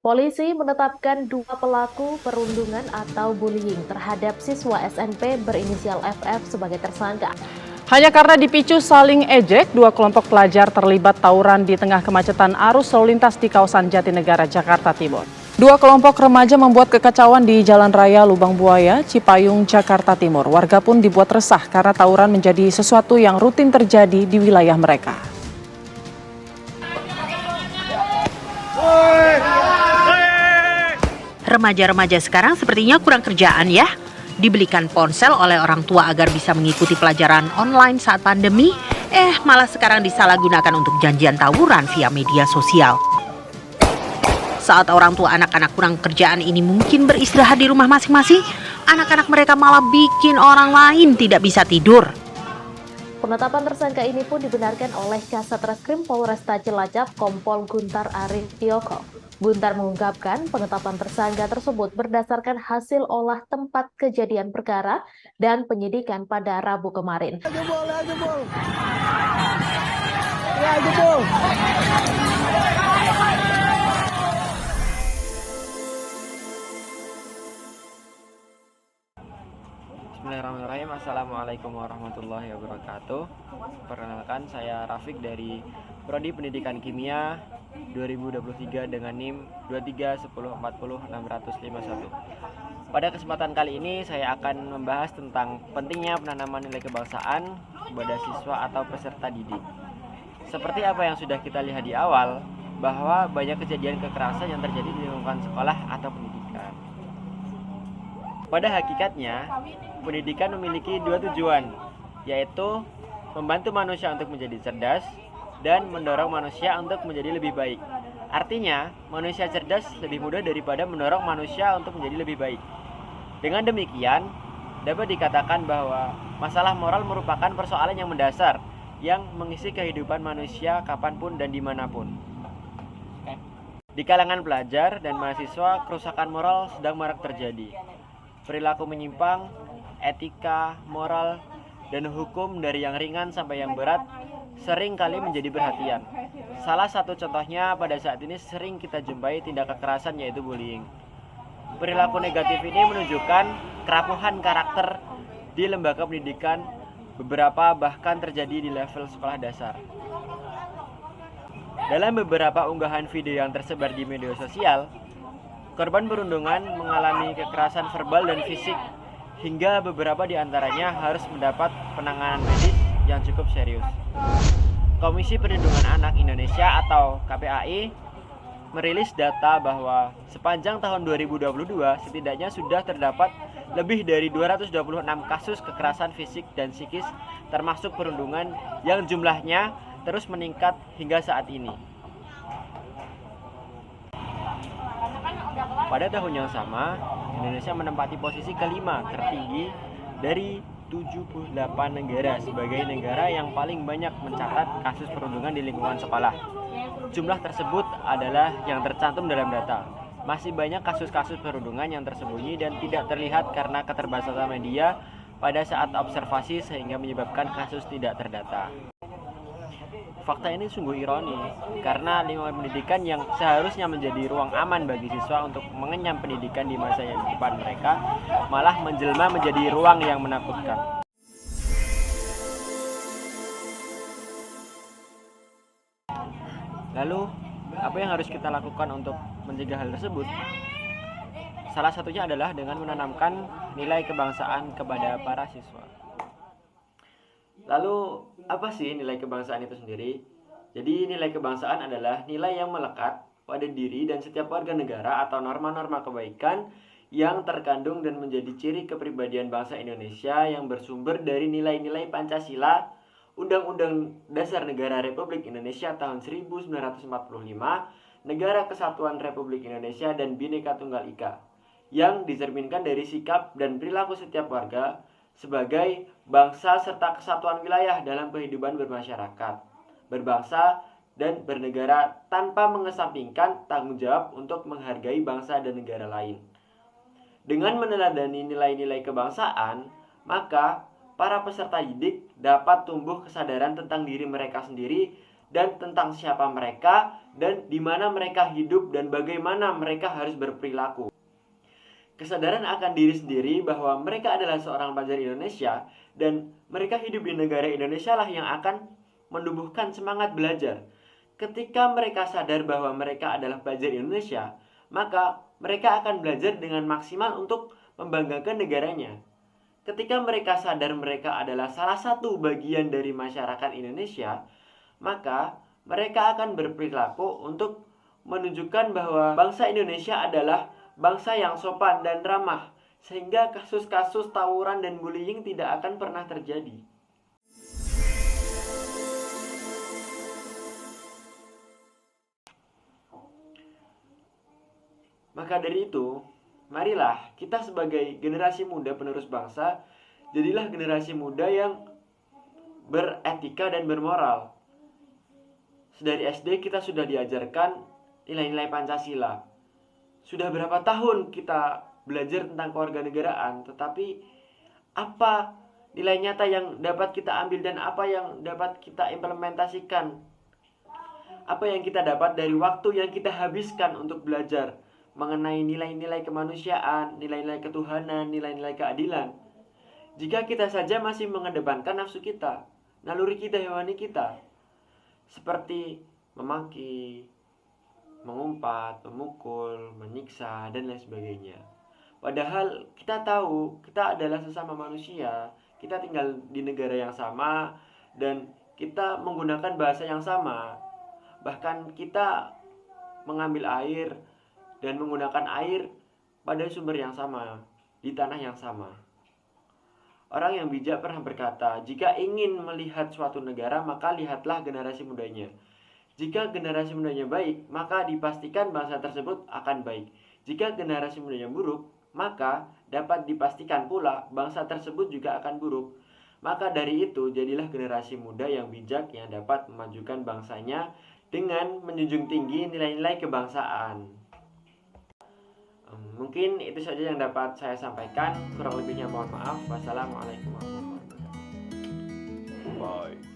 Polisi menetapkan dua pelaku perundungan atau bullying terhadap siswa SMP berinisial FF sebagai tersangka. Hanya karena dipicu saling ejek, dua kelompok pelajar terlibat tawuran di tengah kemacetan arus lalu lintas di kawasan Jatinegara, Jakarta Timur. Dua kelompok remaja membuat kekacauan di Jalan Raya Lubang Buaya, Cipayung, Jakarta Timur. Warga pun dibuat resah karena tawuran menjadi sesuatu yang rutin terjadi di wilayah mereka. Remaja-remaja sekarang sepertinya kurang kerjaan ya. Dibelikan ponsel oleh orang tua agar bisa mengikuti pelajaran online saat pandemi, malah sekarang disalahgunakan untuk janjian tawuran via media sosial. Saat orang tua anak-anak kurang kerjaan ini mungkin beristirahat di rumah masing-masing, anak-anak mereka malah bikin orang lain tidak bisa tidur. Penetapan tersangka ini pun dibenarkan oleh Kasat Reskrim Polresta Cilacap Kompol Guntar Arif Tioko. Guntar mengungkapkan penetapan tersangka tersebut berdasarkan hasil olah tempat kejadian perkara dan penyidikan pada Rabu kemarin. Bismillahirrahmanirrahim. Assalamualaikum warahmatullahi wabarakatuh. Perkenalkan, saya Rafiq dari Prodi Pendidikan Kimia 2023 dengan NIM 231040651. Pada kesempatan kali ini saya akan membahas tentang pentingnya penanaman nilai kebangsaan kepada siswa atau peserta didik. Seperti apa yang sudah kita lihat di awal, bahwa banyak kejadian kekerasan yang terjadi di lingkungan sekolah atau pendidikan. Pada hakikatnya, pendidikan memiliki dua tujuan, yaitu membantu manusia untuk menjadi cerdas dan mendorong manusia untuk menjadi lebih baik. Artinya, manusia cerdas lebih mudah daripada mendorong manusia untuk menjadi lebih baik. Dengan demikian, dapat dikatakan bahwa masalah moral merupakan persoalan yang mendasar yang mengisi kehidupan manusia kapanpun dan dimanapun. Di kalangan pelajar dan mahasiswa, kerusakan moral sedang marak terjadi. Perilaku menyimpang, etika, moral, dan hukum dari yang ringan sampai yang berat sering kali menjadi perhatian. Salah satu contohnya pada saat ini sering kita jumpai tindak kekerasan, yaitu bullying. Perilaku negatif ini menunjukkan kerapuhan karakter di lembaga pendidikan, beberapa bahkan terjadi di level sekolah dasar. Dalam beberapa unggahan video yang tersebar di media sosial, korban perundungan mengalami kekerasan verbal dan fisik, hingga beberapa di antaranya harus mendapat penanganan medis yang cukup serius. Komisi Perlindungan Anak Indonesia atau KPAI merilis data bahwa sepanjang tahun 2022 setidaknya sudah terdapat lebih dari 226 kasus kekerasan fisik dan psikis termasuk perundungan yang jumlahnya terus meningkat hingga saat ini. Pada tahun yang sama, Indonesia menempati posisi kelima tertinggi dari 78 negara sebagai negara yang paling banyak mencatat kasus perundungan di lingkungan sekolah. Jumlah tersebut adalah yang tercantum dalam data. Masih banyak kasus-kasus perundungan yang tersembunyi dan tidak terlihat karena keterbatasan media pada saat observasi sehingga menyebabkan kasus tidak terdata. Fakta ini sungguh ironis, karena lingkungan pendidikan yang seharusnya menjadi ruang aman bagi siswa untuk mengenyam pendidikan di masa yang depan mereka, malah menjelma menjadi ruang yang menakutkan. Lalu, apa yang harus kita lakukan untuk mencegah hal tersebut? Salah satunya adalah dengan menanamkan nilai kebangsaan kepada para siswa. Lalu, apa sih nilai kebangsaan itu sendiri? Jadi, nilai kebangsaan adalah nilai yang melekat pada diri dan setiap warga negara atau norma-norma kebaikan yang terkandung dan menjadi ciri kepribadian bangsa Indonesia yang bersumber dari nilai-nilai Pancasila, Undang-Undang Dasar Negara Republik Indonesia tahun 1945, Negara Kesatuan Republik Indonesia, dan Bhinneka Tunggal Ika, yang dicerminkan dari sikap dan perilaku setiap warga sebagai bangsa serta kesatuan wilayah dalam kehidupan bermasyarakat, berbangsa, dan bernegara tanpa mengesampingkan tanggung jawab untuk menghargai bangsa dan negara lain. Dengan meneladani nilai-nilai kebangsaan, maka para peserta didik dapat tumbuh kesadaran tentang diri mereka sendiri dan tentang siapa mereka dan di mana mereka hidup dan bagaimana mereka harus berperilaku. Kesadaran akan diri sendiri bahwa mereka adalah seorang pelajar Indonesia dan mereka hidup di negara Indonesia lah yang akan menumbuhkan semangat belajar. Ketika mereka sadar bahwa mereka adalah pelajar Indonesia, maka mereka akan belajar dengan maksimal untuk membanggakan negaranya. Ketika mereka sadar mereka adalah salah satu bagian dari masyarakat Indonesia, maka mereka akan berperilaku untuk menunjukkan bahwa bangsa Indonesia adalah bangsa yang sopan dan ramah, sehingga kasus-kasus tawuran dan bullying tidak akan pernah terjadi. Maka dari itu, marilah kita sebagai generasi muda penerus bangsa, jadilah generasi muda yang beretika dan bermoral. Dari SD kita sudah diajarkan nilai-nilai Pancasila. Sudah berapa tahun kita belajar tentang kewarganegaraan, tetapi apa nilai nyata yang dapat kita ambil dan apa yang dapat kita implementasikan? Apa yang kita dapat dari waktu yang kita habiskan untuk belajar mengenai nilai-nilai kemanusiaan, nilai-nilai ketuhanan, nilai-nilai keadilan? Jika kita saja masih mengedepankan nafsu kita, naluri kita, hewani kita, seperti memaki, mengumpat, memukul, menyiksa, dan lain sebagainya. Padahal kita tahu kita adalah sesama manusia, kita tinggal di negara yang sama, dan kita menggunakan bahasa yang sama. Bahkan kita mengambil air dan menggunakan air pada sumber yang sama, di tanah yang sama. Orang yang bijak pernah berkata, jika ingin melihat suatu negara, maka lihatlah generasi mudanya. Jika generasi mudanya baik, maka dipastikan bangsa tersebut akan baik. Jika generasi mudanya buruk, maka dapat dipastikan pula bangsa tersebut juga akan buruk. Maka dari itu, jadilah generasi muda yang bijak yang dapat memajukan bangsanya dengan menjunjung tinggi nilai-nilai kebangsaan. Mungkin itu saja yang dapat saya sampaikan. Kurang lebihnya mohon maaf. Wassalamualaikum warahmatullahi wabarakatuh. Bye.